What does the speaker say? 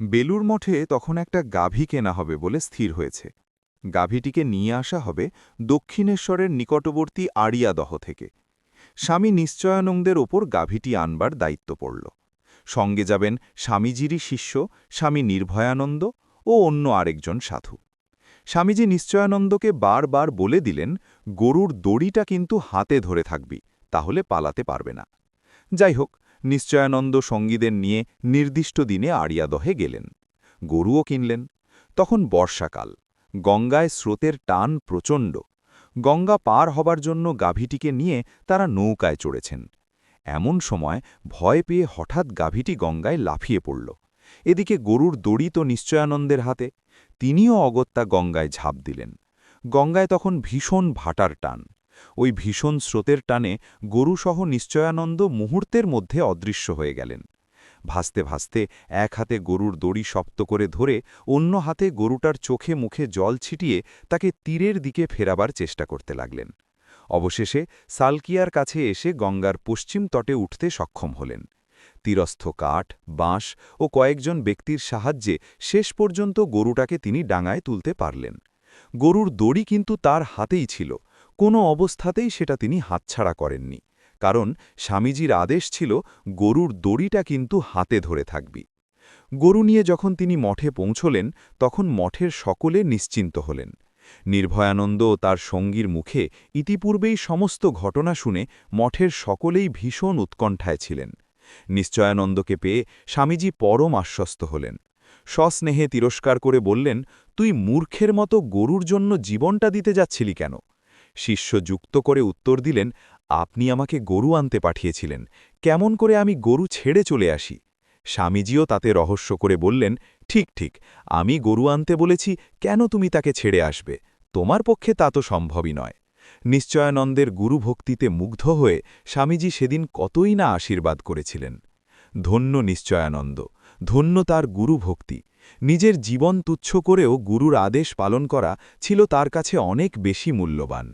বেলুর মঠে তখন একটা গাভী কেনা হবে বলে স্থির হয়েছে। গাভীটিকে নিয়ে আসা হবে দক্ষিণেশ্বরের নিকটবর্তী আড়িয়াদহ থেকে। স্বামী নিশ্চয়ানন্দের ওপর গাভীটি আনবার দায়িত্ব পড়ল। সঙ্গে যাবেন স্বামীজিরই শিষ্য স্বামী নির্ভয়ানন্দ ও অন্য আরেকজন সাধু। স্বামীজি নিশ্চয়ানন্দকে বারবার বলে দিলেন, গরুর দড়িটা কিন্তু হাতে ধরে থাকবি, তাহলে পালাতে পারবে না। যাই হোক, নিশ্চয়ানন্দ সঙ্গীদের নিয়ে নির্দিষ্ট দিনে আড়িয়াদহে গেলেন। গরুও কিনলেন। তখন বর্ষাকাল, গঙ্গায় স্রোতের টান প্রচণ্ড। গঙ্গা পার হবার জন্য গাভীটিকে নিয়ে তারা নৌকায় চড়েছেন। এমন সময় ভয় পেয়ে হঠাৎ গাভীটি গঙ্গায় লাফিয়ে পড়ল। এদিকে গরুর দড়ি তো নিশ্চয়ানন্দের হাতে, তিনিও অগত্যা গঙ্গায় ঝাঁপ দিলেন। গঙ্গায় তখন ভীষণ ভাটার টান। ওই ভীষণ স্রোতের টানে গরুসহ নিশ্চয়ানন্দ মুহূর্তের মধ্যে অদৃশ্য হয়ে গেলেন। ভাসতে ভাসতে এক হাতে গরুর দড়ি শক্ত করে ধরে অন্য হাতে গরুটার চোখে মুখে জল ছিটিয়ে তাকে তীরের দিকে ফেরাবার চেষ্টা করতে লাগলেন। অবশেষে সালকিয়ার কাছে এসে গঙ্গার পশ্চিম তটে উঠতে সক্ষম হলেন। তীরস্থ কাঠ, বাঁশ ও কয়েকজন ব্যক্তির সাহায্যে শেষ পর্যন্ত গরুটাকে তিনি ডাঙায় তুলতে পারলেন। গরুর দড়ি কিন্তু তার হাতেই ছিল, কোনো অবস্থাতেই সেটা তিনি হাতছাড়া করেননি, কারণ স্বামীজির আদেশ ছিল গরুর দড়িটা কিন্তু হাতে ধরে থাকবি। গরু নিয়ে যখন তিনি মঠে পৌঁছলেন তখন মঠের সকলে নিশ্চিন্ত হলেন। নির্ভয়ানন্দ ও তার সঙ্গীর মুখে ইতিপূর্বেই সমস্ত ঘটনা শুনে মঠের সকলেই ভীষণ উৎকণ্ঠায় ছিলেন। নিশ্চয়ানন্দকে পেয়ে স্বামীজি পরম আশ্বস্ত হলেন। সস্নেহে তিরস্কার করে বললেন, তুই মূর্খের মতো গরুর জন্য জীবনটা দিতে যাচ্ছিলি কেন? শিষ্য যুক্ত করে উত্তর দিলেন, আপনি আমাকে গরু আনতে পাঠিয়েছিলেন, কেমন করে আমি গরু ছেড়ে চলে আসি? স্বামীজিও তাতে রহস্য করে বললেন, ঠিক ঠিক, আমি গরু আনতে বলেছি, কেন তুমি তাকে ছেড়ে আসবে? তোমার পক্ষে তা তো সম্ভবই নয়। নিশ্চয়ানন্দের গুরুভক্তিতে মুগ্ধ হয়ে স্বামীজি সেদিন কতই না আশীর্বাদ করেছিলেন। ধন্য নিশ্চয়ানন্দ, ধন্য তার গুরুভক্তি। নিজের জীবন তুচ্ছ করেও গুরুর আদেশ পালন করা ছিল তার কাছে অনেক বেশি মূল্যবান।